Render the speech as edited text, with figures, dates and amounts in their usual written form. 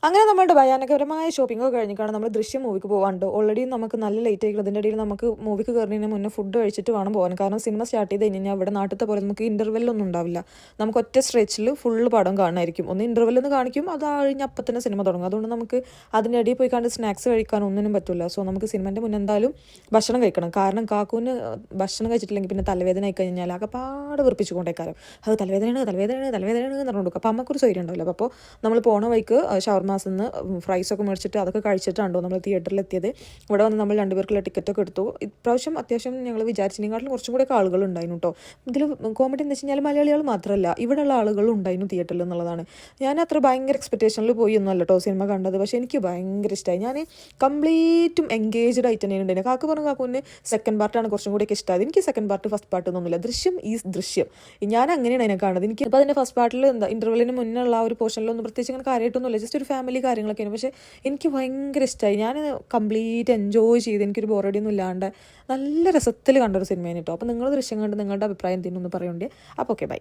അങ്ങനെ നമ്മളുടെ ഭയാനകരമായ ഷോപ്പിംഗ് ഒക്കെ കഴിഞ്ഞിട്ടാണ് നമ്മൾ ദൃശ്യം മൂവിക്ക് പോകാണ്ട്. ഓൾറെഡി നമുക്ക് നല്ല ലേറ്റ് ആയിരിക്കും. അതിൻ്റെ ഇടയിൽ നമുക്ക് മൂവിക്ക് കയറുന്നതിന് മുന്നേ ഫുഡ് കഴിച്ചിട്ട് വേണം പോകാൻ. കാരണം സിനിമ സ്റ്റാർട്ട് ചെയ്ത് കഴിഞ്ഞാൽ ഇവിടെ നാട്ടിലത്തെ പോലെ നമുക്ക് ഇൻ്റർവെല്ലൊന്നും ഉണ്ടാവില്ല. നമുക്ക് ഒറ്റ സ്ട്രെച്ചിൽ ഫുള്ള് പടം കാണുമായിരിക്കും. ഒന്ന് ഇൻ്റർവെല്ലെന്ന് കാണിക്കും, അത് കഴിഞ്ഞ് അപ്പം തന്നെ സിനിമ തുടങ്ങും. അതുകൊണ്ട് നമുക്ക് അതിൻ്റെ ഇടയിൽ പോയി കണ്ട് സ്നാക്സ് കഴിക്കാൻ ഒന്നിനും പറ്റില്ല. സോ നമുക്ക് സിനിമൻ്റെ മുന്നേ എന്തായാലും ഭക്ഷണം കഴിക്കണം. കാരണം കാക്കൂന് ഭക്ഷണം കഴിച്ചിട്ടില്ലെങ്കിൽ പിന്നെ തലവേദന ആയി കഴിഞ്ഞാൽ ആകെപ്പാട് വെറുപ്പിച്ചു കൊണ്ടേക്കാരം. അത് തലവേദനയാണ് തലവേദനയാണ് തലവേദനയാണ് എന്ന് പറഞ്ഞുകൊണ്ട് അപ്പോൾ അമ്മക്കൊരു സ്വൈര്യം ഉണ്ടാവില്ല. അപ്പോൾ നമ്മൾ പോണ വഴിക്ക് ഷവർമാസിൽ നിന്ന് ഫ്രൈസൊക്കെ മേടിച്ചിട്ട് അതൊക്കെ കഴിച്ചിട്ടാണോ നമ്മൾ തിയേറ്ററിൽ എത്തിയത്. ഇവിടെ വന്ന് നമ്മൾ രണ്ടുപേർക്കുള്ള ടിക്കറ്റൊക്കെ എടുത്തു. ഇപ്രാവശ്യം അത്യാവശ്യം ഞങ്ങൾ വിചാരിച്ചതിനെക്കാട്ടിലും കുറച്ചും കൂടെ ആളുകൾ ഉണ്ടായിരുന്നു കേട്ടോ. ഇതിൽ കോമഡി എന്ന് വെച്ച് കഴിഞ്ഞാൽ മലയാളികൾ മാത്രമല്ല, ഇവിടെയുള്ള ആളുകളും ഉണ്ടായിരുന്നു തിയേറ്ററിൽ എന്നുള്ളതാണ്. ഞാൻ അത്ര ഭയങ്കര എക്സ്പെക്റ്റേഷനിൽ പോയി ഒന്നുമല്ല കേട്ടോ സിനിമ കണ്ടത്. പക്ഷേ എനിക്ക് ഭയങ്കര ഇഷ്ടമായി. ഞാൻ കംപ്ലീറ്റും എൻഗേജ്ഡ് ആയിട്ട് തന്നെ ഉണ്ടായിരുന്നു. കാക്കു പറഞ്ഞു കാക്കുവിന് സെക്കൻഡ് പാർട്ടാണ് കുറച്ചും കൂടിയൊക്കെ ഇഷ്ടമായത്. എനിക്ക് സെക്കൻഡ് പാർട്ട് ഫസ്റ്റ് പാർട്ട് ഒന്നുമില്ല. ദൃശ്യം ഈസ് ദൃശ്യം. ഞാൻ അങ്ങനെയാണ് അതിനെ കാണുന്നത്. എനിക്ക് ഇപ്പോൾ അതിൻ്റെ ഫസ്റ്റ് പാർട്ടിൽ എന്താ ഇൻ്റർവെല്ലിന് മുന്നേ ഉള്ള ആ ഒരു പോർഷനിലൊന്നും പ്രത്യേകിച്ച് അങ്ങനെ കാര്യമായിട്ടൊന്നുമില്ല. ജസ്റ്റ് ഒരു ഫാമിലി കാര്യങ്ങളൊക്കെയാണ്. പക്ഷേ എനിക്ക് ഭയങ്കര ഇഷ്ടമായി. ഞാൻ കംപ്ലീറ്റ് എൻജോയ് ചെയ്ത് എനിക്കൊരു ബോറടിയൊന്നും ഇല്ലാണ്ട് നല്ല രസത്തിൽ കണ്ടൊരു സിനിമയാണ് കേട്ടോ. അപ്പോൾ നിങ്ങൾ ദൃശ്യം കണ്ട് നിങ്ങളുടെ അഭിപ്രായം എന്തെങ്കിലും ഒന്ന് പറയണ്ടേ. അപ്പോൾ ഓക്കെ, ബൈ.